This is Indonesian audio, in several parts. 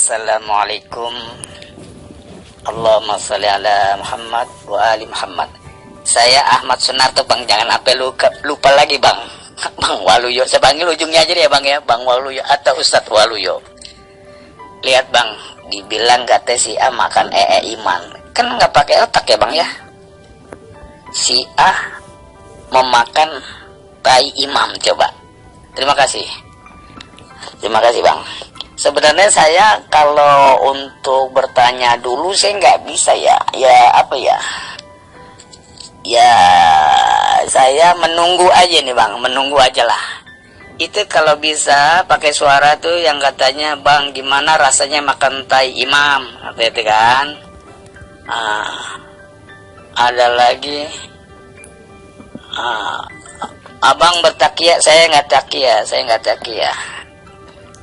Assalamualaikum. Allahumma sholli ala Muhammad wa ali Muhammad. Saya Ahmad Sunarto bang, jangan sampai lupa lagi bang. Bang Waluyo, saya panggil ujungnya aja ya bang ya, Bang Waluyo atau Ustadz Waluyo. Lihat bang, dibilang kata si A makan iman, kan nggak pakai otak ya bang ya. Si A memakan tai imam, coba. Terima kasih bang. Sebenarnya saya kalau untuk bertanya dulu saya nggak bisa ya apa ya, saya menunggu aja nih bang, menunggu aja lah. Itu kalau bisa pakai suara tuh yang katanya, bang gimana rasanya makan tai imam, itu kan. Ada lagi, abang bertakia, saya nggak takia.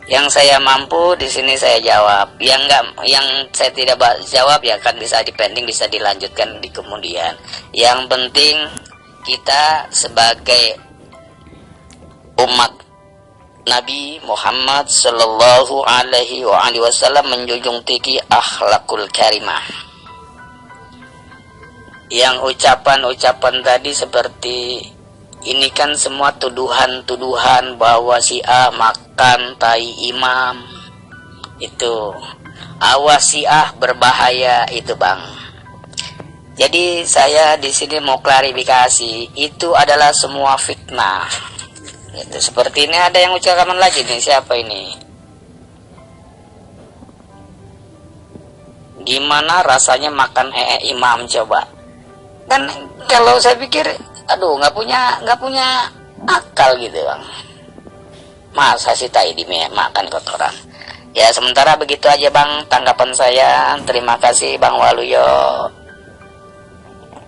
Yang saya mampu di sini saya jawab. Yang saya tidak jawab ya kan bisa dipending, bisa dilanjutkan di kemudian. Yang penting kita sebagai umat Nabi Muhammad Sallallahu Alaihi Wasallam menjunjung tinggi akhlakul karimah. Yang ucapan-ucapan tadi seperti ini kan semua tuduhan-tuduhan bahwa si A makan tai imam. Itu awas si A berbahaya itu bang. Jadi saya di sini mau klarifikasi, itu adalah semua fitnah. Itu seperti ini ada yang ucapan lagi nih, siapa ini? Gimana rasanya makan imam, coba. Kan kalau saya pikir aduh nggak punya akal gitu bang, masa sih tai dimakan kotoran. Ya sementara begitu aja bang tanggapan saya. Terima kasih Bang Waluyo,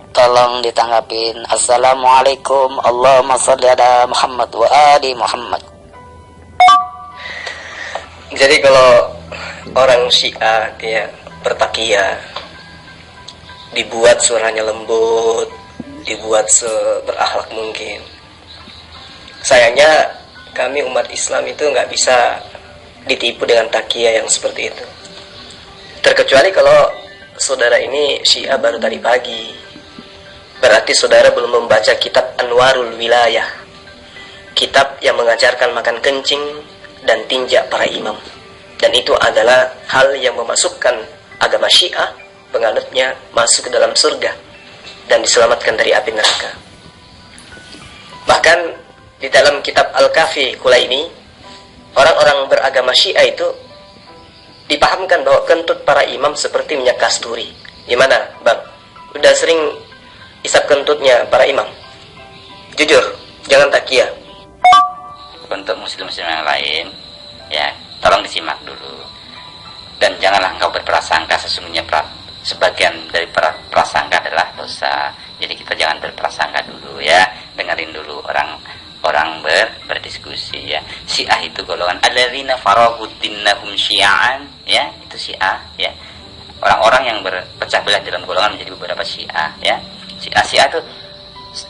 tolong ditanggapin. Assalamualaikum. Allahumma sholli ala Muhammad wa ali Muhammad. Jadi kalau orang Syiah dia bertakiyah, dibuat suaranya lembut, dibuat berakhlak mungkin. Sayangnya kami umat Islam itu nggak bisa ditipu dengan takiyah yang seperti itu. Terkecuali kalau saudara ini Syiah baru tadi pagi, berarti saudara belum membaca kitab Anwarul Wilayah, kitab yang mengajarkan makan kencing dan tinjak para imam. Dan itu adalah hal yang memasukkan agama Syiah, penganutnya masuk ke dalam surga dan diselamatkan dari api neraka. Bahkan di dalam kitab Al-Kafi Kulaini, orang-orang beragama Syiah itu dipahamkan bahwa kentut para imam seperti minyak kasturi. Gimana bang? Udah sering isap kentutnya para imam? Jujur, jangan takiyah. Untuk muslim-muslim yang lain ya, tolong disimak dulu. Dan janganlah engkau berprasangka, sesungguhnya sebagian dari prasangka adalah dosa. Jadi kita jangan berprasangka dulu ya, dengerin dulu orang berdiskusi ya. Syiah itu golongan alladzina faraguddinahum syi'an ya, itu Syiah ya. Orang-orang yang berpecah belah dalam golongan menjadi beberapa Syiah ya. Syiah itu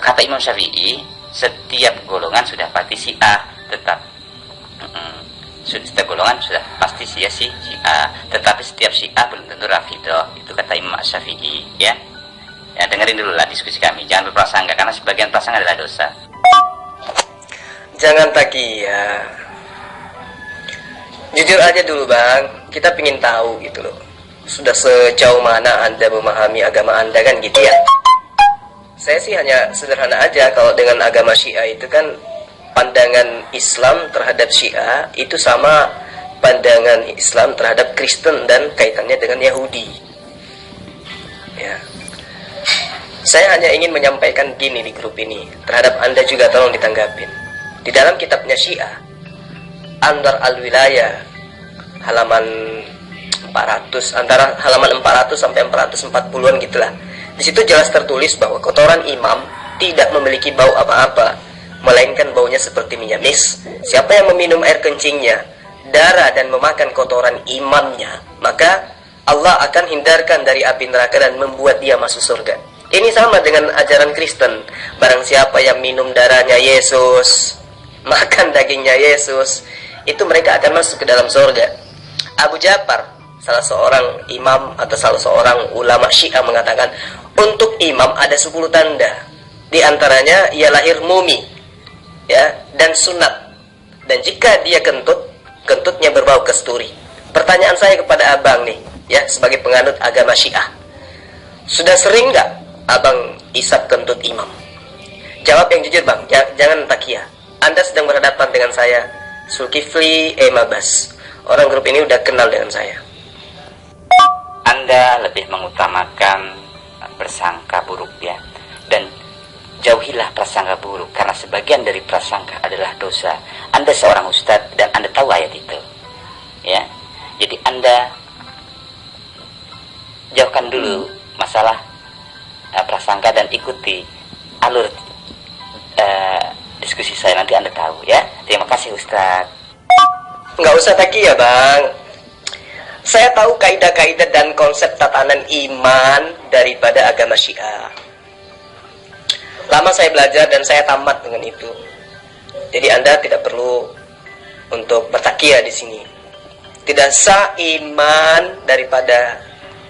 kata Imam Syafi'i, setiap golongan sudah pasti Syiah, tetap setiap golongan sudah pasti Syiah, tetapi setiap Syiah belum tentu Rafidah. Itu kata Imam Syafi'i ya. Ya dengerin dulu lah diskusi kami, jangan berprasangka karena sebagian prasangka adalah dosa. Jangan takiyah. Jujur aja dulu bang, kita pingin tahu gitu loh, sudah sejauh mana Anda memahami agama Anda kan gitu ya. Saya sih hanya sederhana aja, kalau dengan agama Syiah itu kan pandangan Islam terhadap Syiah itu sama pandangan Islam terhadap Kristen dan kaitannya dengan Yahudi. Ya. Saya hanya ingin menyampaikan gini di grup ini, terhadap Anda juga tolong ditanggapin. Di dalam kitabnya Syiah, Anwar Al-Wilayah, halaman 400, antara halaman 400 sampai 440-an gitulah. Di situ jelas tertulis bahwa kotoran imam tidak memiliki bau apa-apa, melainkan baunya seperti minyak mis. Siapa yang meminum air kencingnya, darah dan memakan kotoran imamnya, maka Allah akan hindarkan dari api neraka dan membuat dia masuk surga. Ini sama dengan ajaran Kristen. Barang siapa yang minum darahnya Yesus, makan dagingnya Yesus, itu mereka akan masuk ke dalam surga. Abu Ja'far salah seorang imam atau salah seorang ulama Syiah mengatakan, untuk imam ada 10 tanda. Di antaranya ia lahir mumi, ya, dan sunat. Dan jika dia kentut, kentutnya berbau kesturi. Pertanyaan saya kepada abang nih, ya, sebagai penganut agama Syiah, sudah sering nggak abang isap kentut imam? Jawab yang jujur bang, jangan takia. Anda sedang berhadapan dengan saya, Zulkifli Mabas. Orang grup ini udah kenal dengan saya. Anda lebih mengutamakan bersangka buruk ya, dan jauhilah prasangka buruk, karena sebagian dari prasangka adalah dosa. Anda seorang ustadz dan Anda tahu ayat itu, ya. Jadi Anda jauhkan dulu masalah prasangka dan ikuti alur diskusi saya, nanti Anda tahu ya. Terima kasih ustadz. Nggak usah takia bang. Saya tahu kaidah-kaidah dan konsep tatanan iman daripada agama Syiah. Lama saya belajar dan saya tamat dengan itu. Jadi Anda tidak perlu untuk bertakia di sini. Tidak sah iman daripada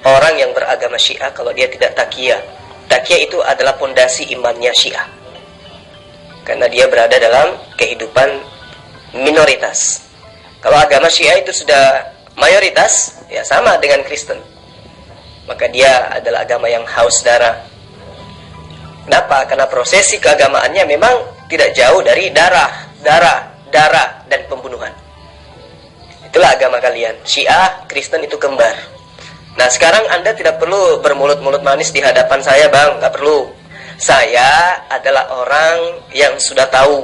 orang yang beragama Syiah kalau dia tidak takia. Takia itu adalah pondasi imannya Syiah. Karena dia berada dalam kehidupan minoritas. Kalau agama Syiah itu sudah mayoritas, ya sama dengan Kristen, maka dia adalah agama yang haus darah. Kenapa? Karena prosesi keagamaannya memang tidak jauh dari darah dan pembunuhan. Itulah agama kalian. Syiah, Kristen itu kembar. Nah sekarang Anda tidak perlu bermulut-mulut manis di hadapan saya bang, nggak perlu. Saya adalah orang yang sudah tahu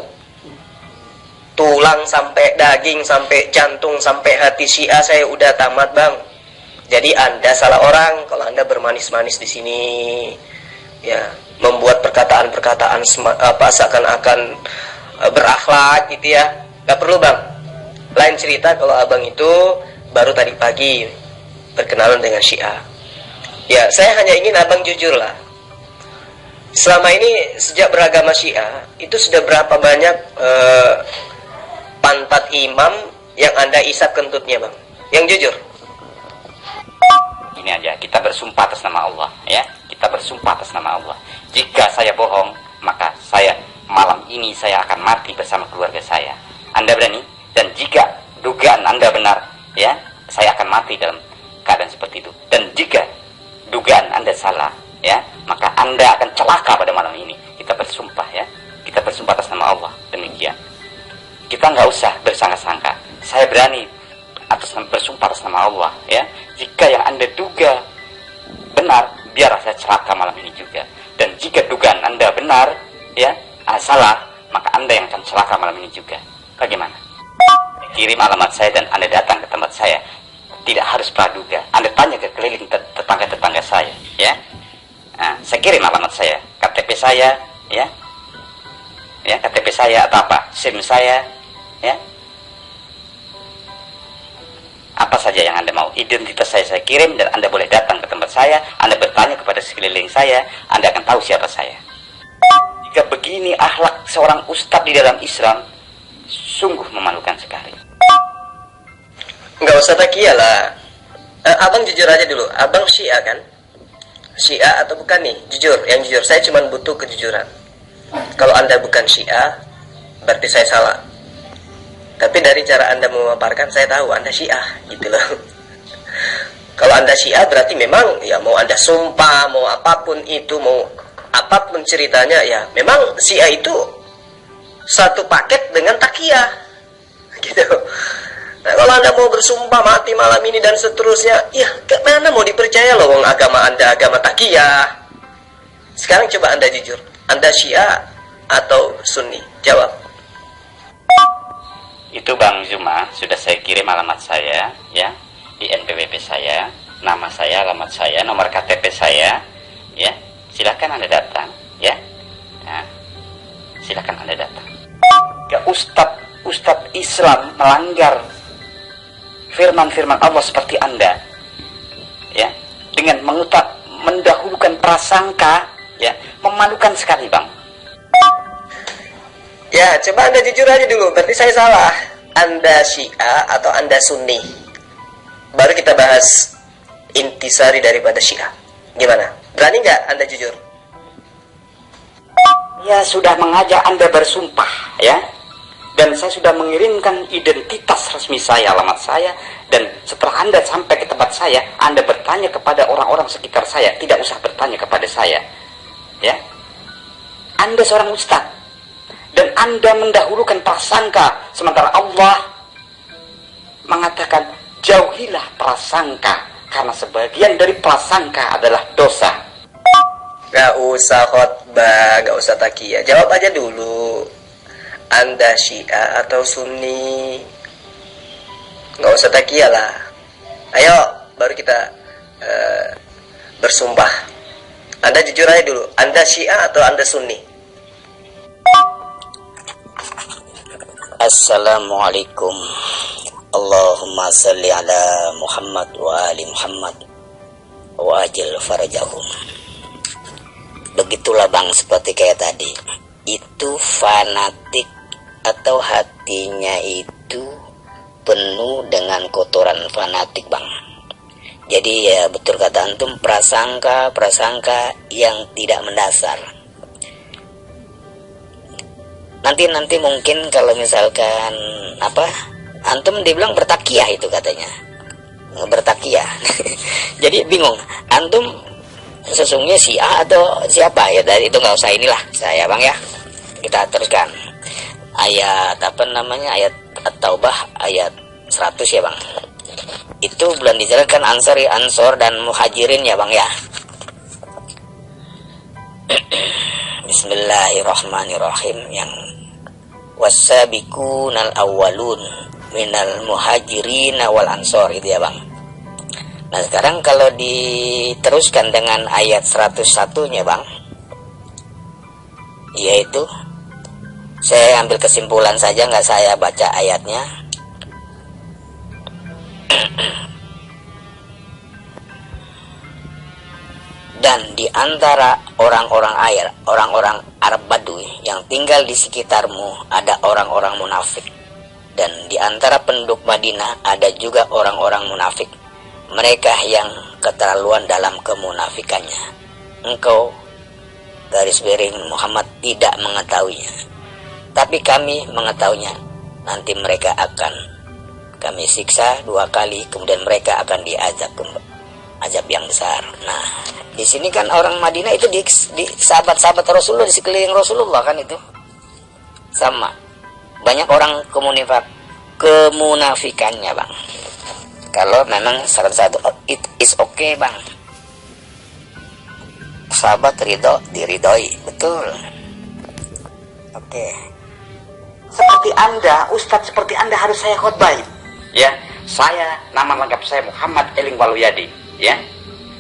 tulang sampai daging, sampai jantung, sampai hati Syiah saya udah tamat bang. Jadi Anda salah orang kalau Anda bermanis-manis di sini, ya, membuat perkataan-perkataan seakan-akan berakhlak gitu ya. Gak perlu bang. Lain cerita kalau abang itu baru tadi pagi berkenalan dengan Syiah. Ya, saya hanya ingin abang jujur lah. Selama ini sejak beragama Syiah itu sudah berapa banyak pantat imam yang Anda isap kentutnya bang? Yang jujur. Ini aja, kita bersumpah atas nama Allah ya. Kita bersumpah atas nama Allah. Jika saya bohong, maka saya malam ini saya akan mati bersama keluarga saya. Anda berani? Dan jika dugaan Anda benar, ya, saya akan mati dalam keadaan seperti itu. Dan jika dugaan Anda salah, ya, maka Anda akan celaka pada malam ini. Kita bersumpah ya. Kita bersumpah atas nama Allah. Demikian. Kita nggak usah bersangka-sangka. Saya berani bersumpah atas nama Allah ya. Jika yang Anda duga benar, biar saya celaka malam ini juga. Dan jika dugaan Anda benar ya, salah, maka Anda yang akan celaka malam ini juga. Bagaimana? Kirim alamat saya dan Anda datang ke tempat saya. Tidak harus praduga. Anda tanya ke keliling tetangga-tetangga saya ya. Nah, saya kirim alamat saya, KTP saya ya. Ya, KTP saya atau apa? SIM saya ya. Apa saja yang Anda mau, identitas saya kirim, dan Anda boleh datang ke tempat saya. Anda bertanya kepada sekeliling saya, Anda akan tahu siapa saya. Jika begini akhlak seorang ustadz di dalam Islam, sungguh memalukan sekali. Nggak usah takia lah. Abang jujur aja dulu. Abang Syiah kan? Syiah atau bukan nih? Jujur, yang jujur. Saya cuma butuh kejujuran. Kalau Anda bukan Syiah, berarti saya salah. Tapi dari cara Anda memaparkan, saya tahu Anda Syiah, gitu loh. Kalau Anda Syiah, berarti memang ya mau Anda sumpah, mau apapun itu, mau apapun ceritanya, ya memang Syiah itu satu paket dengan takiyah, gitu. Nah, kalau Anda mau bersumpah mati malam ini dan seterusnya, ya kemana mau dipercaya loh, wong agama Anda agama takiyah. Sekarang coba Anda jujur, Anda Syiah atau Sunni? Jawab. Itu Bang Zuma, sudah saya kirim alamat saya ya, di NPWP saya, nama saya, alamat saya, nomor KTP saya ya. Silakan Anda datang ya. Nah, silakan Anda datang. Ya, Ustadz Islam melanggar firman-firman Allah seperti Anda ya, dengan mendahulukan prasangka ya, memalukan sekali Bang. Ya, coba Anda jujur aja dulu, berarti saya salah. Anda Syiah atau Anda Sunni? baru kita bahas intisari daripada Syiah. Gimana? Berani nggak Anda jujur? Ya sudah mengajak Anda bersumpah ya. Dan saya sudah mengirimkan identitas resmi saya, alamat saya. Dan setelah Anda sampai ke tempat saya, Anda bertanya kepada orang-orang sekitar saya, tidak usah bertanya kepada saya. Ya, Anda seorang ustadz dan Anda mendahulukan prasangka, sementara Allah mengatakan jauhilah prasangka, karena sebagian dari prasangka adalah dosa. Gak usah khotbah, gak usah takiyah. Jawab aja dulu. Anda Syiah atau Sunni? Gak usah takiyah lah. Ayo, baru kita bersumpah. Anda jujur aja dulu. Anda Syiah atau Anda Sunni? Assalamualaikum. Allahumma salli ala Muhammad wa ali Muhammad wa ajil farajahum. Begitulah bang, seperti kayak tadi. Itu fanatik atau hatinya itu penuh dengan kotoran fanatik bang. Jadi ya betul kata antum, prasangka yang tidak mendasar. Nanti mungkin kalau misalkan antum dibilang bertakiyah itu katanya, bertakiyah. Jadi bingung antum sesungguhnya Syiah atau siapa ya, dari itu nggak usah inilah saya bang ya. Kita teruskan ayat ayat At-Taubah ayat 100 ya bang. Itu belum dijelaskan Ansor dan Muhajirin ya bang ya. Bismillahirrahmanirrahim. Yang wasabiqunal awwalun minal muhajirin wal ansor itu ya bang. Nah sekarang kalau diteruskan dengan ayat 101 nya bang, yaitu saya ambil kesimpulan saja, nggak saya baca ayatnya. Dan di antara orang-orang Arab Badui yang tinggal di sekitarmu ada orang-orang munafik. Dan di antara penduduk Madinah ada juga orang-orang munafik. Mereka yang keterlaluan dalam kemunafikannya. Engkau, garis miring Muhammad, tidak mengetahuinya. Tapi kami mengetahuinya. Nanti mereka akan kami siksa 2 kali, kemudian mereka akan diazab azab yang besar. Nah, di sini kan orang Madinah itu di sahabat-sahabat Rasulullah, di sekeliling Rasulullah kan itu. Sama. Banyak orang kemunafikannya, Bang. Kalau memang satu it is okay, Bang. Sahabat diridhoi, betul. Oke. Seperti Anda, Ustadz seperti Anda harus saya khotbah. Ya, saya nama lengkap saya Muhammad Eling Waluyadi. Ya,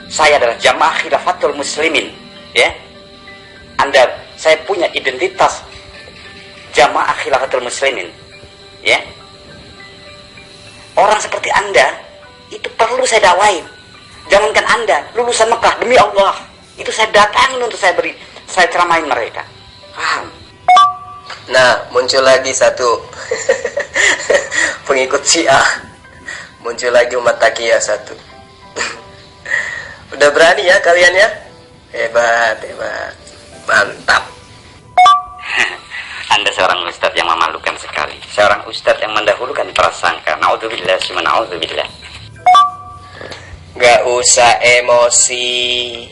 saya adalah Jamaah Khilafatul Muslimin. Ya, saya punya identitas Jamaah Khilafatul Muslimin. Ya, orang seperti Anda itu perlu saya dakwain. Jangankan Anda, lulusan Mekah, demi Allah, itu saya datangin untuk saya ceramain mereka. Paham? Nah, muncul lagi satu pengikut Syiah, muncul lagi umat takiyah satu. Udah berani ya kalian ya? Hebat, mantap. Anda seorang ustadz yang memalukan sekali. Seorang ustadz yang mendahulukan prasangka. Na'udzubillah, na'udzubillah. Gak usah emosi,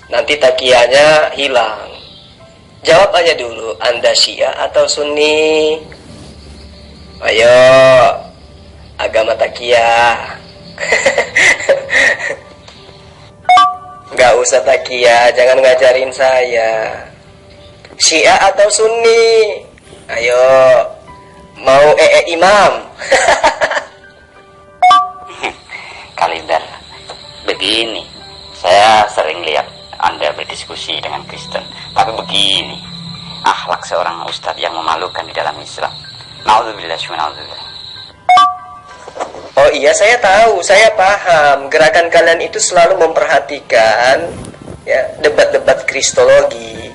nanti takiyahnya hilang. Jawab aja dulu, Anda Syiah atau Sunni? Ayo, agama takiyah. Gak usah takiyah, jangan ngajarin saya. Syiah atau Sunni? Ayo, mau imam? Kaliber, begini, saya sering lihat Anda berdiskusi dengan Kristen, tapi begini, akhlak seorang ustadz yang memalukan di dalam Islam. Na'udzubillah, na'udzubillah. Oh iya, saya tahu, saya paham. Gerakan kalian itu selalu memperhatikan ya debat-debat kristologi,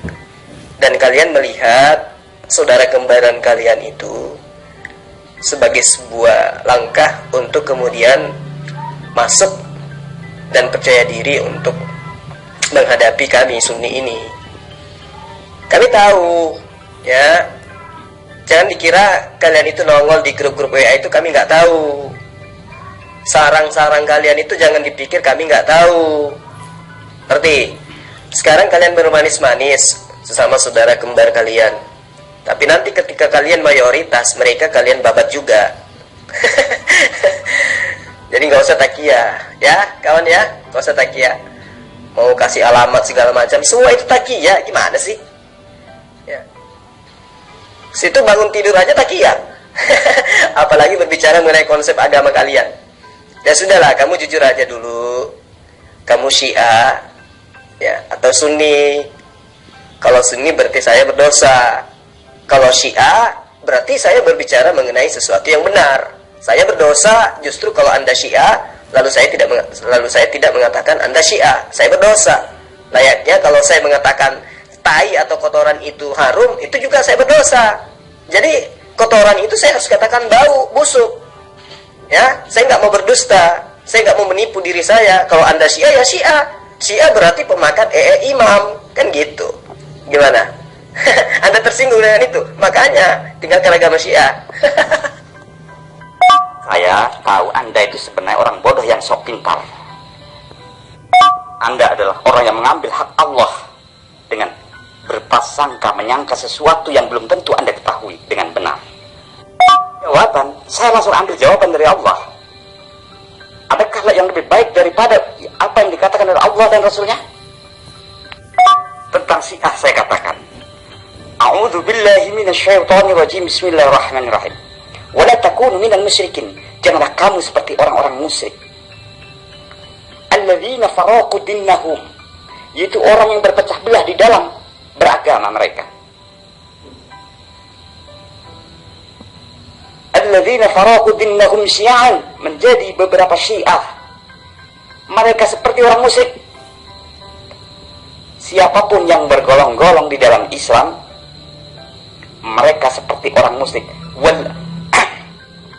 dan kalian melihat saudara kembaran kalian itu sebagai sebuah langkah untuk kemudian masuk dan percaya diri untuk menghadapi kami Sunni ini. Kami tahu, ya, jangan dikira kalian itu nongol di grup-grup WA itu kami nggak tahu. Sarang-sarang kalian itu jangan dipikir kami nggak tahu. Ngerti? Sekarang kalian bermanis-manis sesama saudara kembar kalian. Tapi nanti ketika kalian mayoritas, mereka kalian babat juga. Jadi nggak usah takia, ya kawan ya, nggak usah takia. Mau kasih alamat segala macam, semua itu takia, gimana sih? Ya. Situ bangun tidur aja takia. Apalagi berbicara mengenai konsep agama kalian. Ya sudahlah, kamu jujur aja dulu. Kamu Syiah, ya, atau Sunni. Kalau Sunni berarti saya berdosa. Kalau Syiah berarti saya berbicara mengenai sesuatu yang benar. Saya berdosa justru kalau Anda Syiah, lalu saya tidak mengatakan Anda Syiah. Saya berdosa. Layaknya kalau saya mengatakan tai atau kotoran itu harum, itu juga saya berdosa. Jadi kotoran itu saya harus katakan bau, busuk. Ya, saya nggak mau berdusta. Saya nggak mau menipu diri saya. Kalau Anda Syiah ya Syiah. Syiah berarti pemakan imam, kan gitu. Gimana? Anda tersinggung dengan itu? Makanya tinggalkan agama Syiah. Saya tahu Anda itu sebenarnya orang bodoh yang sok pintar. Anda adalah orang yang mengambil hak Allah dengan berprasangka, menyangka sesuatu yang belum tentu Anda ketahui dengan benar. Jawaban, saya langsung ambil jawaban dari Allah. Adakah yang lebih baik daripada apa yang dikatakan oleh Allah dan Rasulnya? Tentang Syiah saya katakan, A'udzu billahi minasyaitonir rajim. Bismillahirrahmanirrahim. Wala takunu minal musyrikin. Janganlah kamu seperti orang-orang musyrik. Alladzina faraqu dinahum, yaitu orang yang berpecah belah di dalam beragama mereka. Alladzina faraqu dinahum syi'an, menjadi beberapa Syiah. Mereka seperti orang musyrik. Siapapun yang bergolong-golong di dalam Islam, mereka seperti orang musyrik.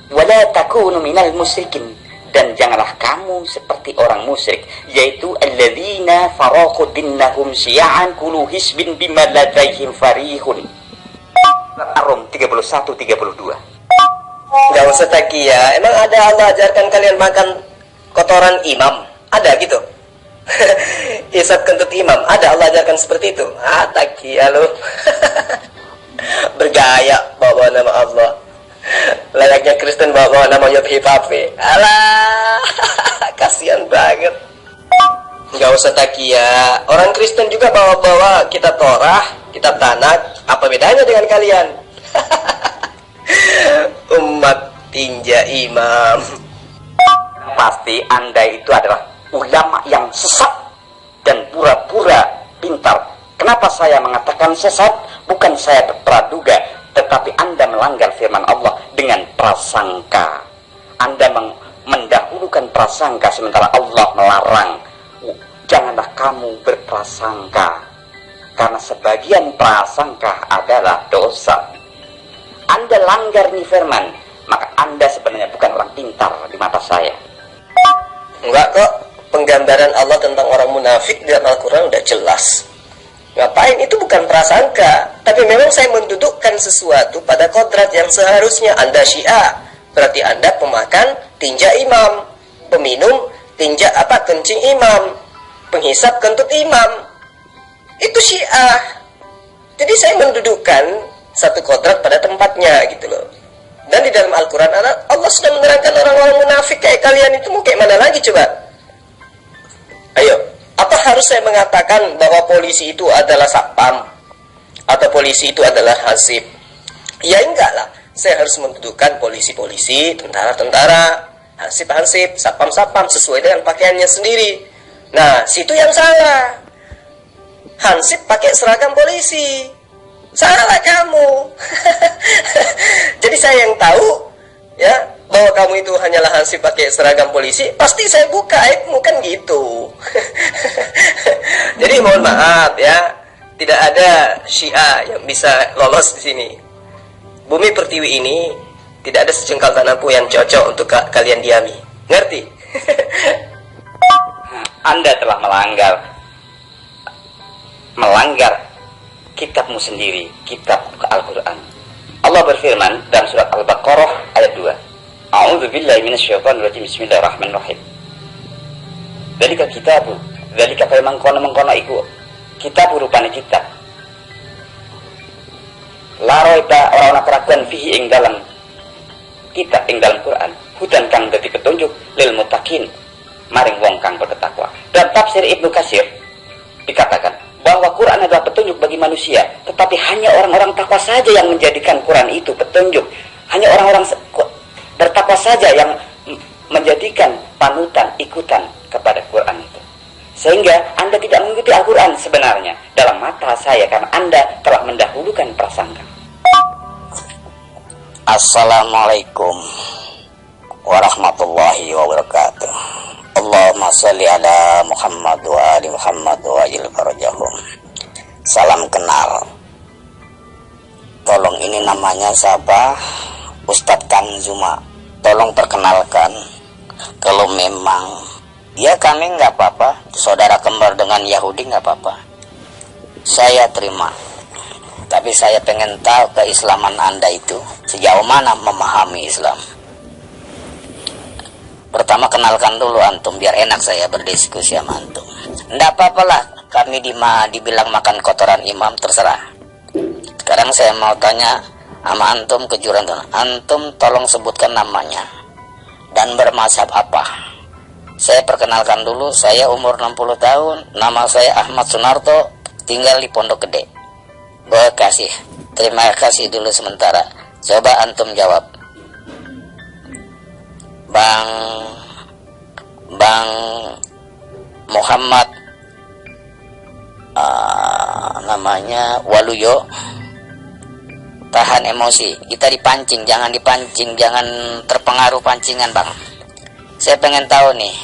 Wala takunu minal musyrikin, dan janganlah kamu seperti orang musyrik, yaitu alladzina faraqu dinahum syi'an kullu hisbin bima ladaihim farihun. Ar-Rum 31-32. Nggak usah takia. Emang ada Allah ajarkan kalian makan kotoran imam? Ada gitu? Isap kentut imam? Ada Allah ajarkan seperti itu? Takia lu. Bergaya bawa nama Allah. Layaknya Kristen bawa nama Yud Hifafi. Alah, kasihan banget. Nggak usah takia. Orang Kristen juga bawa-bawa kitab Torah, kitab Tanakh. Apa bedanya dengan kalian? Umat tinja imam. Pasti Anda itu adalah ulama yang sesat dan pura-pura pintar. Kenapa saya mengatakan sesat? Bukan saya berpraduga, tetapi Anda melanggar firman Allah dengan prasangka. Anda mendahulukan prasangka sementara Allah melarang. Janganlah kamu berprasangka, karena sebagian prasangka adalah dosa. Anda langgar nih firman, maka Anda sebenarnya bukan orang pintar di mata saya. Enggak kok, penggambaran Allah tentang orang munafik di dalam Al-Quran udah jelas. Ngapain? Itu bukan prasangka, tapi memang saya mendudukkan sesuatu pada kodrat yang seharusnya. Anda Syiah, berarti Anda pemakan tinja imam, peminum tinja kencing imam, penghisap kentut imam. Itu Syiah. Jadi saya mendudukkan satu kodrat pada tempatnya gitu loh. Dan di dalam Al-Quran Allah sudah menerangkan orang-orang munafik kayak kalian itu mau kayak mana lagi coba? Ayo, apa harus saya mengatakan bahwa polisi itu adalah satpam atau polisi itu adalah hansip? Ya enggak lah. Saya harus mendudukan polisi-polisi, tentara-tentara, hansip-hansip, satpam-satpam sesuai dengan pakaiannya sendiri. Nah, situ yang salah. Hansip pakai seragam polisi. Salah kamu. Jadi saya yang tahu ya bahwa kamu itu hanyalah hansip pakai seragam polisi, pasti saya buka aibmu, kan gitu. Jadi mohon maaf ya, tidak ada Syiah yang bisa lolos di sini. Bumi pertiwi ini tidak ada sejengkal tanah pun yang cocok untuk kalian diami. Ngerti? Anda telah melanggar kitabmu sendiri, kitab Al-Quran. Allah berfirman dalam surat Al-Baqarah ayat 2. A'udzubillahi minasyaitonirrajim. Bismillahirrahmanirrahim. Dzalika kitabu, dzalika kaya mengkono iku kitab rupane kitab. La raiba ora keraguan fihi ing dalam kitab ing dalam Quran. Hudan kang dadi petunjuk lil muttaqin, maring wong kang bertakwa. Dan tafsir Ibnu Katsir dikatakan bahwa Quran adalah petunjuk bagi manusia, tetapi hanya orang-orang takwa saja yang menjadikan Quran itu petunjuk. Hanya orang-orang bertakwa saja yang menjadikan panutan, ikutan kepada Quran itu. Sehingga Anda tidak mengikuti Al-Quran sebenarnya dalam mata saya, karena Anda telah mendahulukan prasangka. Assalamualaikum warahmatullahi wabarakatuh. Allahumma sholli ala Muhammad wa ali Muhammad wa ajil farajahum. Salam kenal. Tolong, ini namanya siapa? Ustadz Kang Zuma. Tolong perkenalkan. Kalau memang ya kami nggak apa-apa, saudara kembar dengan Yahudi nggak apa-apa, saya terima. Tapi saya pengen tahu keislaman Anda itu sejauh mana memahami Islam. Pertama kenalkan dulu antum biar enak saya berdiskusi sama antum. Nggak apa-apalah kami dibilang makan kotoran imam, terserah. Sekarang saya mau tanya sama antum kejuran, antum tolong sebutkan namanya dan bermazhab apa. Saya perkenalkan dulu, saya umur 60 tahun, nama saya Ahmad Sunarto, tinggal di Pondok Gede, Bekasi. Terima kasih dulu sementara. Coba antum jawab. Bang Muhammad, namanya Waluyo. Tahan emosi, kita dipancing, jangan dipancing, jangan terpengaruh pancingan bang. Saya pengen tahu nih,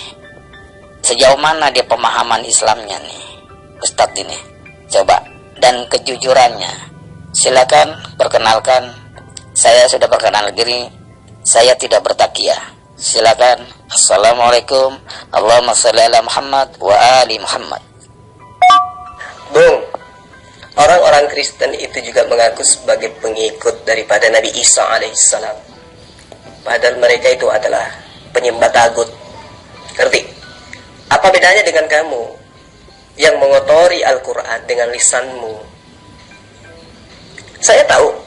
sejauh mana dia pemahaman Islamnya nih, Ustadz ini. Coba, dan kejujurannya. Silakan perkenalkan. Saya sudah perkenal diri, saya tidak bertakiyah. Silakan. Assalamualaikum. Allahumma sholli ala Muhammad wa ali Muhammad. Bung, orang-orang Kristen itu juga mengaku sebagai pengikut daripada Nabi Isa alaihissalam. Padahal mereka itu adalah penyembah tagut. Ngerti? Apa bedanya dengan kamu yang mengotori Al-Quran dengan lisanmu? Saya tahu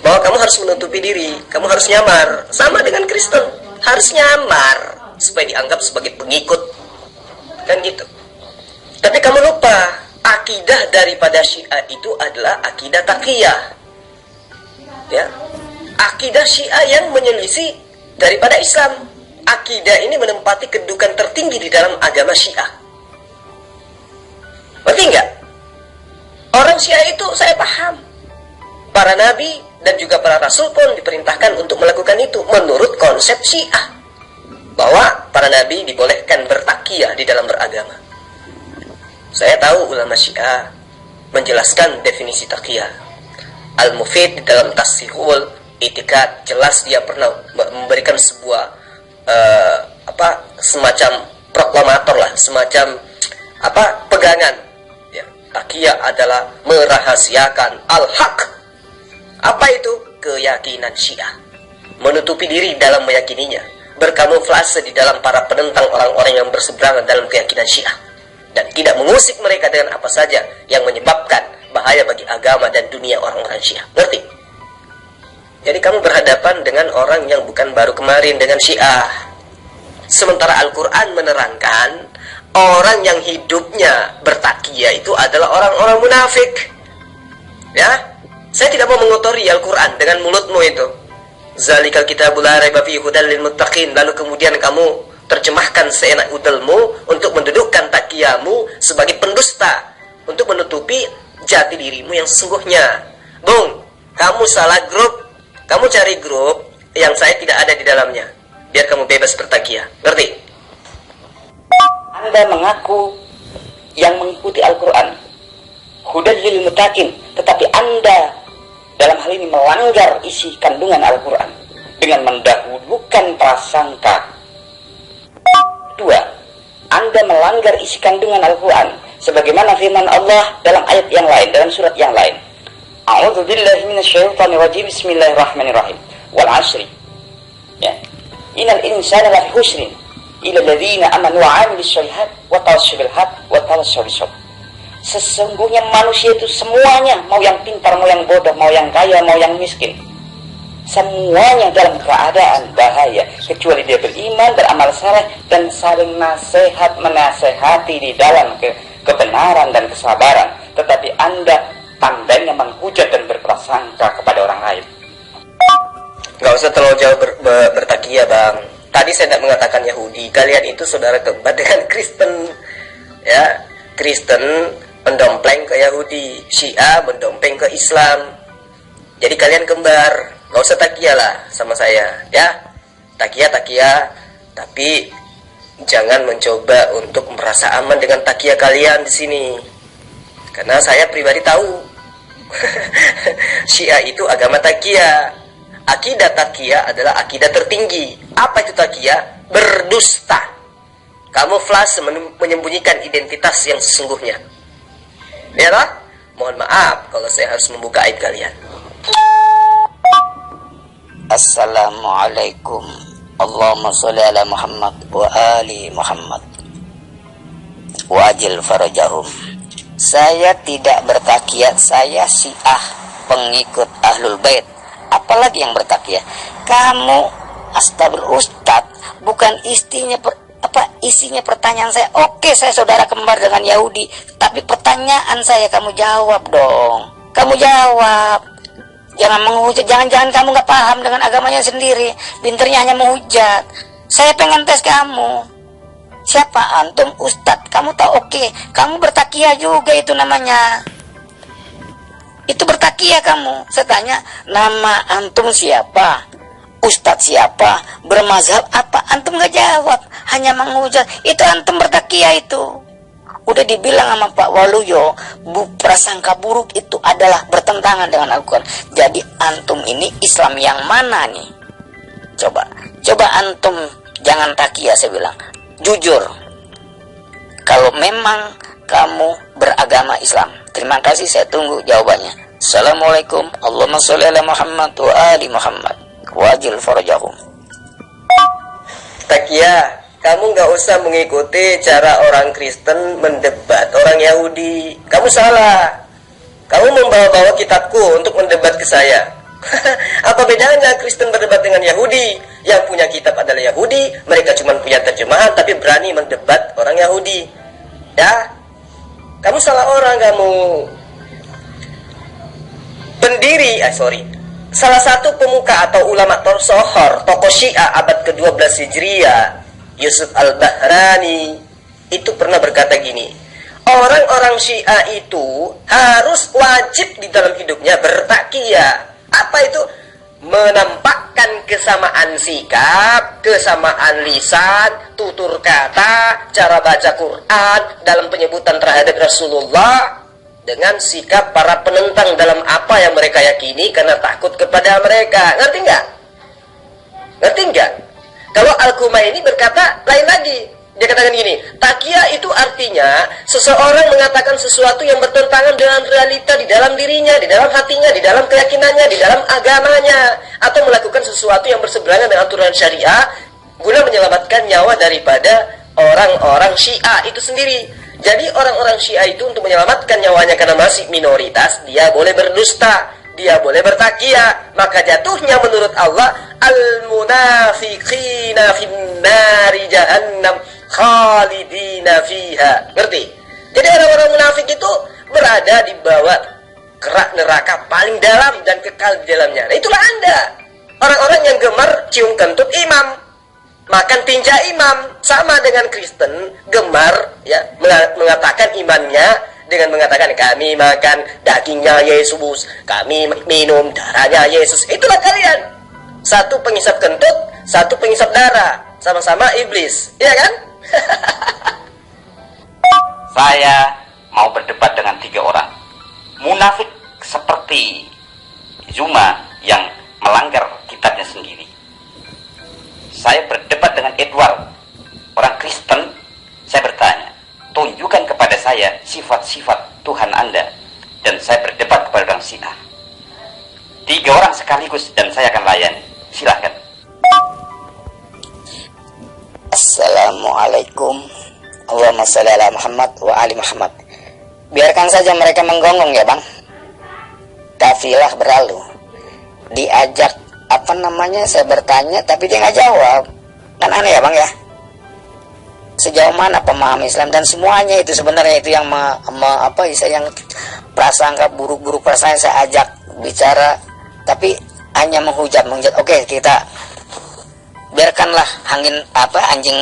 bahwa kamu harus menutupi diri, kamu harus nyamar. Sama dengan Kristen, harus nyamar supaya dianggap sebagai pengikut, kan gitu. Tapi kamu lupa, akidah daripada Syiah itu adalah akidah taqiyah, ya. Akidah Syiah yang menyelisih daripada Islam. Akidah ini menempati kedudukan tertinggi di dalam agama Syiah. Berarti enggak? Orang Syiah itu saya paham. Para nabi dan juga para rasul pun diperintahkan untuk melakukan itu menurut konsep Syiah. Bahwa para nabi dibolehkan bertakiyah di dalam beragama. Saya tahu ulama Syiah menjelaskan definisi takiyah. Al-Mufid di dalam Tasihul Itikad jelas dia pernah memberikan sebuah semacam proklamator lah, semacam pegangan, ya. Takiyah adalah merahasiakan al-haq. Apa itu? Keyakinan Syiah, menutupi diri dalam meyakininya, berkamuflase di dalam para penentang orang-orang yang berseberangan dalam keyakinan Syiah, dan tidak mengusik mereka dengan apa saja yang menyebabkan bahaya bagi agama dan dunia orang-orang Syiah. Ngerti? Jadi kamu berhadapan dengan orang yang bukan baru kemarin dengan Syiah. Sementara Al-Quran menerangkan orang yang hidupnya bertakiyah itu adalah orang-orang munafik. Ya, saya tidak mau mengotori Al-Quran dengan mulutmu itu. Zalikal kitabul la raiba fihi hudal lil muttaqin. Lalu kemudian kamu terjemahkan seenak udalmu untuk mendudukkan takiyahmu sebagai pendusta, untuk menutupi jati dirimu yang sesungguhnya. Bung, kamu salah grup. Kamu cari grup yang saya tidak ada di dalamnya, biar kamu bebas bertakiyah. Ngerti? Anda mengaku yang mengikuti Al-Quran, hudan lil muttaqin, tetapi Anda dalam hal ini melanggar isi kandungan Al-Quran dengan mendahulukan prasangka Dua, Anda melanggar isi kandungan Al-Quran sebagaimana firman Allah dalam ayat yang lain, dalam surat yang lain. A'udzu billahi minasyaitonir rajim. Bismillahirrahmanirrahim. Wal 'ashri. Ya. Innal insana lafi khusrin illa alladziina amanu wa 'amilus shalihat wa tawassaw bil haqq wa tawassaw bis sabr. Sesungguhnya manusia itu semuanya, mau yang pintar, mau yang bodoh, mau yang kaya, mau yang miskin, semuanya dalam keadaan bahaya kecuali dia beriman, beramal saleh dan saling nasihat menasehati di dalam kebenaran dan kesabaran. Tetapi Anda tandanya menghujat dan berprasangka kepada orang lain. Nggak usah terlalu jauh bertakia, Bang. Tadi saya tidak mengatakan Yahudi. Kalian itu saudara kembar dengan Kristen. Ya, Kristen mendompleng ke Yahudi, Syiah mendompleng ke Islam. Jadi kalian kembar. Nggak usah takia lah sama saya, ya. Takia, tapi jangan mencoba untuk merasa aman dengan takia kalian di sini. Karena saya pribadi tahu Syiah itu agama takia. Akidah takia adalah akidah tertinggi. Apa itu takia? Berdusta. Kamuflase, menyembunyikan identitas yang sesungguhnya. Ya lah? Mohon maaf kalau saya harus membuka aib kalian. Assalamualaikum. Allahumma sholli ala Muhammad wa ali Muhammad wajil farajahum. Saya tidak bertakiat, saya Syiah, pengikut Ahlul Bait. Apalagi yang bertakiat? Kamu astagfirullah Ustaz, bukan isinya pertanyaan saya. Oke, saya saudara kembar dengan Yahudi, tapi pertanyaan saya kamu jawab dong. Kamu jawab. Jangan menghujat, jangan-jangan kamu nggak paham dengan agamanya sendiri, pinternya hanya menghujat. Saya pengen tes kamu. Siapa antum? Ustadz. Kamu tahu? Oke, kamu bertakia juga, itu namanya. Itu bertakia kamu. Saya tanya, nama antum siapa? Ustadz siapa? Bermazhab apa? Antum nggak jawab, hanya menghujat. Itu antum bertakia itu. Udah dibilang sama Pak Waluyo, prasangka buruk itu adalah bertentangan dengan Al-Quran. Jadi antum ini Islam yang mana nih? Coba antum jangan takia, saya bilang. Jujur. Kalau memang kamu beragama Islam. Terima kasih, saya tunggu jawabannya. Assalamualaikum. Allahumma sholli ala Muhammad wa ali Muhammad wajil farajahum. Takia, kamu nggak usah mengikuti cara orang Kristen mendebat orang Yahudi. Kamu salah. Kamu membawa-bawa kitabku untuk mendebat ke saya. Apa bedanya Kristen berdebat dengan Yahudi? Yang punya kitab adalah Yahudi, mereka cuma punya terjemahan tapi berani mendebat orang Yahudi. Ya, kamu salah orang, kamu. Salah satu pemuka atau ulama tersohor, tokoh Syiah abad ke-12 Hijriah, Yusuf Al-Bahrani, itu pernah berkata gini, orang-orang Syiah itu harus wajib di dalam hidupnya bertakia. Apa itu? Menampakkan kesamaan sikap, kesamaan lisan, tutur kata, cara baca Quran dalam penyebutan terhadap Rasulullah dengan sikap para penentang dalam apa yang mereka yakini karena takut kepada mereka. Ngerti nggak? Ngerti nggak? Kalau Al-Kumaini berkata lain lagi. Dia katakan gini, takia itu artinya seseorang mengatakan sesuatu yang bertentangan dengan realita di dalam dirinya, di dalam hatinya, di dalam keyakinannya, di dalam agamanya, atau melakukan sesuatu yang berseberangan dengan aturan syariah guna menyelamatkan nyawa daripada orang-orang Syiah itu sendiri. Jadi orang-orang Syiah itu untuk menyelamatkan nyawanya karena masih minoritas, dia boleh berdusta, dia boleh bertakia, maka jatuhnya menurut Allah al-munafiqina finnari jahannam khalidina fiha. Ngerti? Jadi orang-orang munafik itu berada di bawah kerak neraka paling dalam dan kekal di dalamnya. Nah, itulah Anda. Orang-orang yang gemar cium kentut imam, makan tinja imam, sama dengan Kristen gemar ya mengatakan imannya dengan mengatakan kami makan dagingnya Yesus, kami minum darahnya Yesus. Itulah kalian. Satu pengisap kentut, satu pengisap darah, sama-sama iblis, iya kan? Saya mau berdebat dengan 3 orang munafik seperti Zuma yang melanggar kitabnya sendiri. Saya berdebat dengan Edward, orang Kristen sifat-sifat Tuhan Anda, dan saya berdebat kepada orang Syiah. 3 orang sekaligus dan saya akan layani. Silahkan. Assalamualaikum. Allahumma sholli ala Muhammad wa ali Muhammad. Biarkan saja mereka menggonggong ya bang. Kafilah berlalu. Diajak apa namanya, saya bertanya tapi dia nggak jawab. Kan aneh ya bang ya. Sejauh mana pemahaman Islam dan semuanya itu sebenarnya itu yang yang prasangka buruk-buruk prasangka saya ajak bicara, tapi hanya menghujat. Oke, kita biarkanlah anjing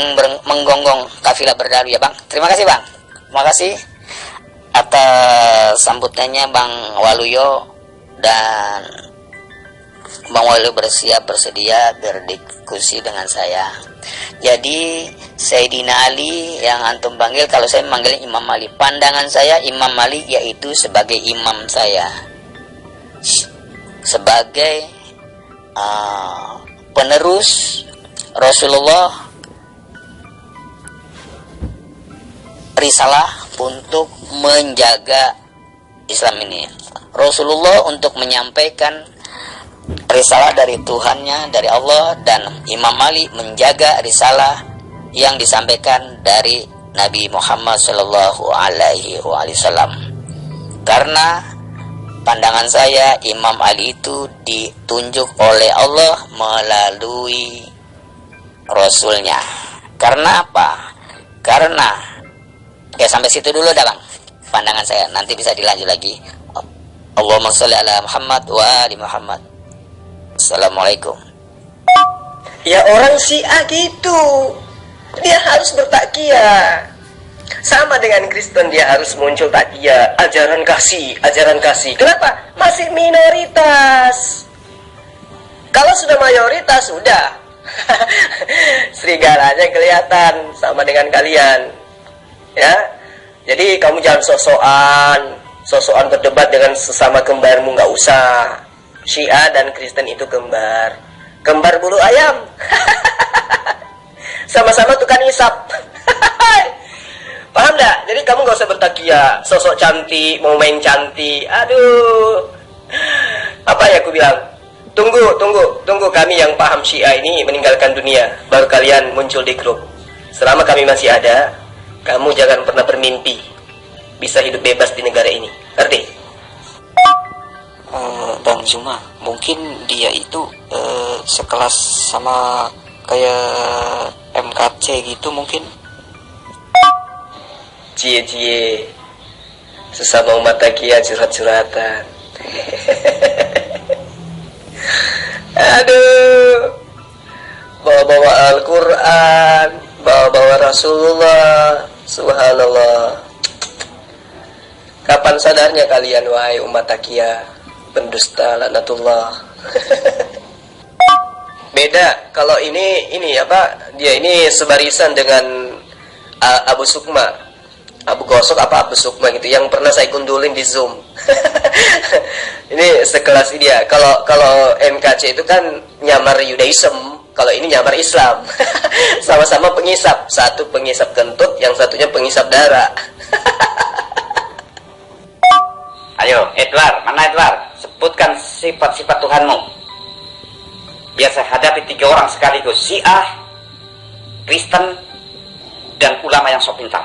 menggonggong, kafilah berlalu ya bang. Terima kasih bang. Terima kasih atas sambutannya Bang Waluyo, dan Bang Waluyo bersedia berdiskusi dengan saya. Jadi Sayyidina Ali yang antum panggil, kalau saya memanggil Imam Ali, pandangan saya Imam Ali yaitu sebagai imam saya, sebagai penerus Rasulullah, risalah untuk menjaga Islam ini. Rasulullah untuk menyampaikan risalah dari Tuhannya, dari Allah, dan Imam Ali menjaga risalah yang disampaikan dari Nabi Muhammad Shallallahu Alaihi Wasallam. Karena pandangan saya Imam Ali itu ditunjuk oleh Allah melalui Rasulnya. Karena apa? Karena ya sampai situ dulu dah bang pandangan saya, nanti bisa dilanjut lagi. Allahumma sholli ala Muhammad wa ali Muhammad. Assalamualaikum. Ya orang Syiah gitu, dia harus bertakiyah. Sama dengan Kristen, dia harus muncul takiyah, ajaran kasih, ajaran kasih. Kenapa? Masih minoritas. Kalau sudah mayoritas, sudah serigalanya kelihatan sama dengan kalian. Ya, jadi kamu jangan sosokan berdebat dengan sesama kembarmu, nggak usah. Syiah dan Kristen itu kembar bulu ayam. Sama-sama tukang hisap. Paham nggak? Jadi kamu nggak usah bertakiyah, sosok cantik, mau main cantik. Aduh, apa ya aku bilang? Tunggu kami yang paham Syiah ini meninggalkan dunia, baru kalian muncul di grup. Selama kami masih ada, kamu jangan pernah bermimpi bisa hidup bebas di negara ini. Ngerti? Bang Zuma, mungkin dia itu sekelas sama kayak MKC gitu mungkin. Cie sesama umat takiyah curhat-curhatan. Aduh, bawa-bawa Al-Quran, bawa-bawa Rasulullah. Subhanallah. Kapan sadarnya kalian, wahai umat takiyah, pendusta laknatullah. Beda kalau ini apa, dia ini sebarisan dengan Abu Sukma, Abu Gosok apa Abu Sukma gitu, yang pernah saya kundulin di Zoom. Ini sekelas dia. Kalau MKC itu kan nyamar Yudaism, kalau ini nyamar Islam. Sama-sama pengisap, satu pengisap kentut, yang satunya pengisap darah. Ayo, Edward, mana Edward? Sebutkan sifat-sifat Tuhanmu. Biar saya hadapi 3 orang sekaligus, Syiah, Kristen, dan ulama yang sok pintar.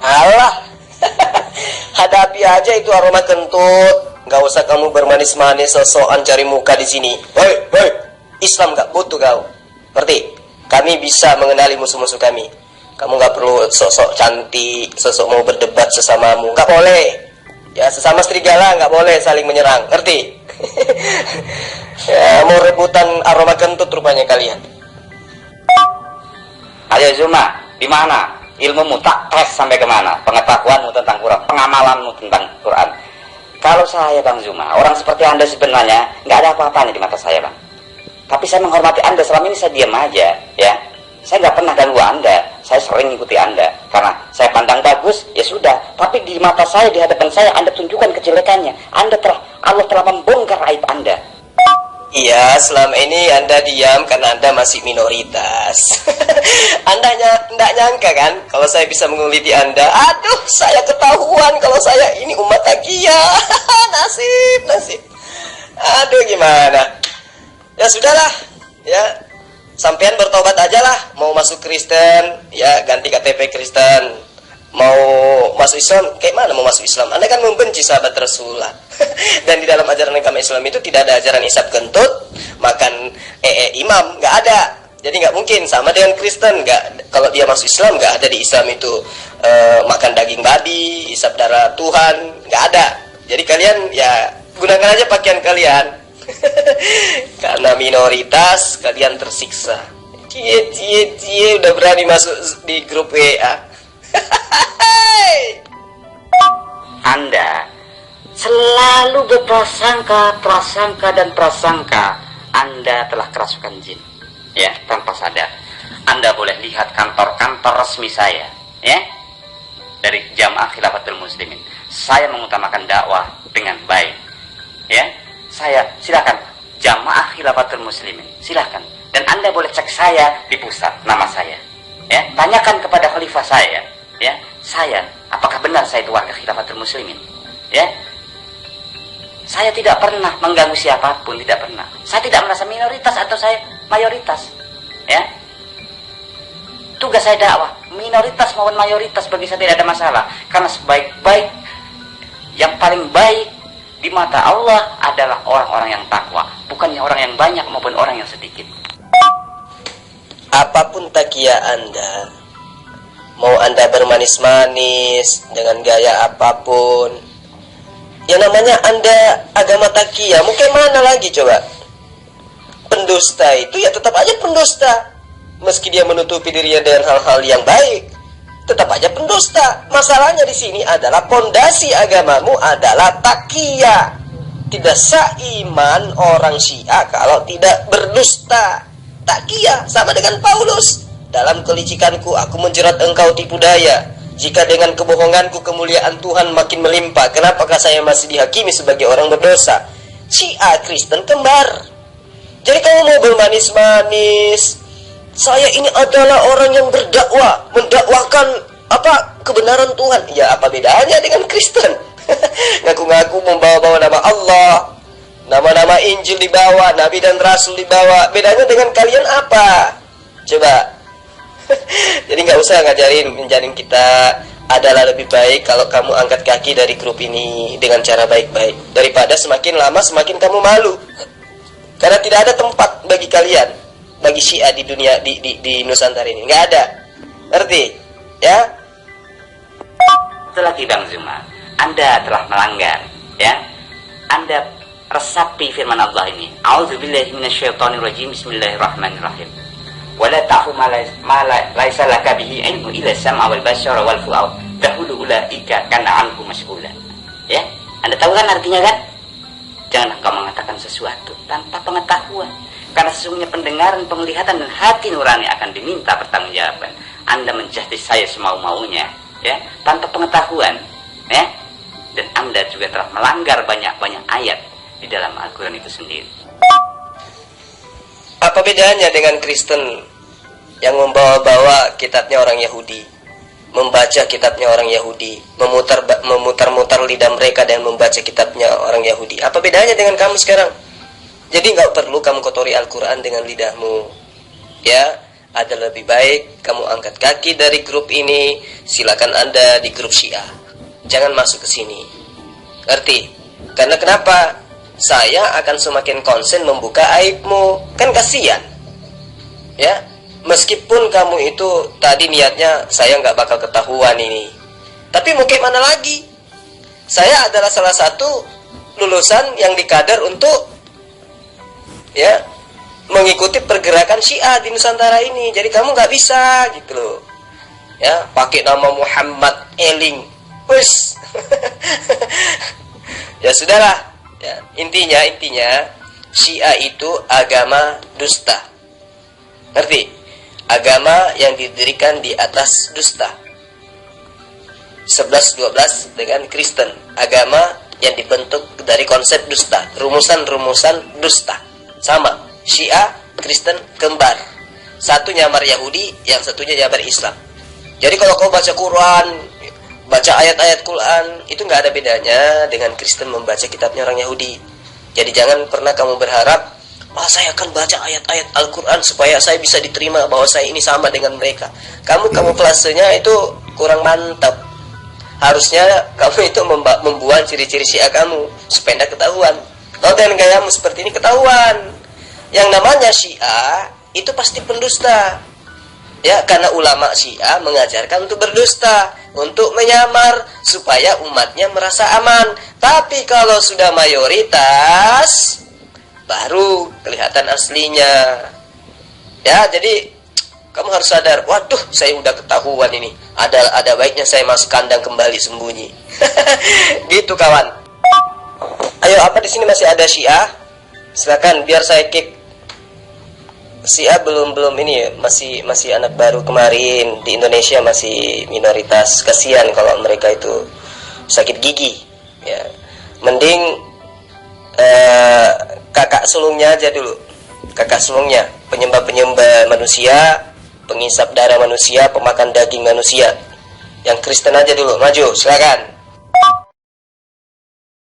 Alah, hadapi aja itu aroma kentut. Gak usah kamu bermanis-manis sosokan cari muka di sini. Hoi, Islam gak butuh kau. Ngerti? Kami bisa mengenali musuh-musuh kami. Kamu gak perlu sosok cantik, sosok mau berdebat sesamamu. Gak boleh. Ya, sesama serigala gak boleh saling menyerang. Ngerti? Ya, mau rebutan aroma kentut rupanya kalian. Ayo Zuma, di mana ilmumu? Tak tes sampai kemana? Pengetahuanmu tentang Quran, pengamalanmu tentang Quran. Kalau saya Bang Zuma, orang seperti Anda sebenarnya nggak ada apa-apanya di mata saya Bang. Tapi saya menghormati Anda, selama ini saya diam aja ya. Saya nggak pernah ganggu Anda, saya sering ikuti Anda. Karena saya pandang bagus, ya sudah. Tapi di mata saya, di hadapan saya, Anda tunjukkan kejelekannya. Allah telah membongkar aib Anda. Iya, selama ini Anda diam karena Anda masih minoritas. Anda nggak nyangka kan kalau saya bisa menguliti Anda. Aduh, saya ketahuan kalau saya ini umat takiyah. Nasib. Aduh, gimana? Ya sudahlah, ya. Sampean bertobat aja lah. Mau masuk Kristen, ya ganti KTP Kristen. Mau masuk Islam, kayak mana mau masuk Islam? Anda kan membenci sahabat Rasulullah. Dan di dalam ajaran agama Islam itu tidak ada ajaran isap kentut, makan imam, nggak ada. Jadi nggak mungkin sama dengan Kristen. Nggak, kalau dia masuk Islam nggak ada di Islam itu makan daging babi, isap darah Tuhan, nggak ada. Jadi kalian ya gunakan aja pakaian kalian. Karena minoritas kalian tersiksa. Cie udah berani masuk di grup WA. Anda selalu berprasangka dan prasangka Anda telah kerasukan jin, ya, tanpa sadar. Anda boleh lihat kantor-kantor resmi saya, ya, dari Jamaah Khilafatul Muslimin. Saya mengutamakan dakwah dengan baik, ya. Saya silakan Jamaah Khilafatul Muslimin, silakan. Dan Anda boleh cek saya di pusat, nama saya, ya. Tanyakan kepada khalifah saya, ya, saya, apakah benar saya itu warga Khilafatul Muslimin, ya. Saya tidak pernah mengganggu siapapun, tidak pernah. Saya tidak merasa minoritas atau saya mayoritas, ya. Tugas saya dakwah, minoritas maupun mayoritas bagi saya tidak ada masalah. Karena sebaik-baik, yang paling baik di mata Allah adalah orang-orang yang takwa, bukannya orang yang banyak maupun orang yang sedikit. Apapun takiyah Anda, mau Anda bermanis-manis dengan gaya apapun, yang namanya Anda agama takiyah, mungkin mana lagi coba? Pendusta itu ya tetap aja pendusta. Meski dia menutupi dirinya dengan hal-hal yang baik, tetap aja pendusta. Masalahnya di sini adalah pondasi agamamu adalah takiyah. Tidak seiman orang Syiah kalau tidak berdusta. Takiyah sama dengan Paulus. Dalam kelicikanku aku menjerat engkau tipu daya. Jika dengan kebohonganku kemuliaan Tuhan makin melimpah, kenapakah saya masih dihakimi sebagai orang berdosa? Syiah Kristen kembar. Jadi kamu mau bermanis-manis, saya ini adalah orang yang berdakwah, mendakwahkan apa kebenaran Tuhan. Ya apa bedanya dengan Kristen? Ngaku-ngaku membawa-bawa nama Allah, nama-nama Injil dibawa, Nabi dan Rasul dibawa. Bedanya dengan kalian apa? Coba. Jadi nggak usah menjaring kita. Adalah lebih baik kalau kamu angkat kaki dari grup ini dengan cara baik-baik, daripada semakin lama semakin kamu malu. Karena tidak ada tempat bagi kalian, bagi Syiah di dunia, di Nusantara ini nggak ada. Ngerti? Ya? Itu lagi Bang Zuma, Anda telah melanggar, ya. Anda resapi firman Allah ini. A'udzubillahi minasyaitonirrajim. Bismillahirrahmanirrahim. Wala ta'fu ma laisa laka bihi ilmu illa sam'a wal basara wal fu'ad. Dahulu ulaika kana anhu mas'ula. Ya, Anda tahu kan artinya kan? Jangan engkau mengatakan sesuatu tanpa pengetahuan. Karena sesungguhnya pendengaran, penglihatan dan hati nurani akan diminta pertanggungjawaban. Anda menjahti saya semau-maunya, ya, tanpa pengetahuan, ya. Dan Anda juga telah melanggar banyak-banyak ayat di dalam Al-Quran itu sendiri. Apa bedanya dengan Kristen yang membawa-bawa kitabnya orang Yahudi, membaca kitabnya orang Yahudi, memutar-mutar lidah mereka dan membaca kitabnya orang Yahudi? Apa bedanya dengan kamu sekarang? Jadi nggak perlu kamu kotori Al-Quran dengan lidahmu, ya. Ada lebih baik kamu angkat kaki dari grup ini. Silakan Anda di grup Syiah, jangan masuk ke sini. Ngerti? Karena kenapa? Saya akan semakin konsen membuka aibmu. Kan kasihan, ya. Meskipun kamu itu tadi niatnya saya nggak bakal ketahuan ini, tapi mau kayak mana lagi? Saya adalah salah satu lulusan yang dikader untuk, ya, mengikuti pergerakan Syiah di Nusantara ini. Jadi kamu nggak bisa gitu loh, ya, pakai nama Muhammad Eling, wes. Ya sudahlah. Ya, intinya Syiah itu agama dusta. Ngerti? Agama yang didirikan di atas dusta. 11-12 dengan Kristen, agama yang dibentuk dari konsep dusta, rumusan-rumusan dusta. sama. Syiah, Kristen, kembar. Satu nyamar Yahudi, yang satunya nyamar Islam. Jadi kalau kau baca Quran, baca ayat-ayat Quran, itu nggak ada bedanya dengan Kristen membaca kitabnya orang Yahudi. Jadi jangan pernah kamu berharap, saya akan baca ayat-ayat Al-Quran supaya saya bisa diterima bahwa saya ini sama dengan mereka. Kamu kamuflasenya itu kurang mantap. Harusnya kamu itu membuat ciri-ciri Syiah kamu supaya tidak ketahuan. Kalau dengan gayamu seperti ini ketahuan. Yang namanya Syiah itu pasti pendusta. Ya, karena ulama Syiah mengajarkan untuk berdusta, untuk menyamar supaya umatnya merasa aman. Tapi kalau sudah mayoritas, baru kelihatan aslinya. Ya, jadi kamu harus sadar, waduh, saya udah ketahuan ini. Ada baiknya saya masuk kandang kembali sembunyi. Gitu kawan. Ayo, apa di sini masih ada Syiah? Silakan biar saya kick. Syiah belum ini ya, masih anak baru kemarin di Indonesia, masih minoritas. Kasihan kalau mereka itu sakit gigi. Ya, mending kakak sulungnya aja dulu. Kakak sulungnya, penyembah manusia, pengisap darah manusia, pemakan daging manusia. Yang Kristen aja dulu, maju, silakan.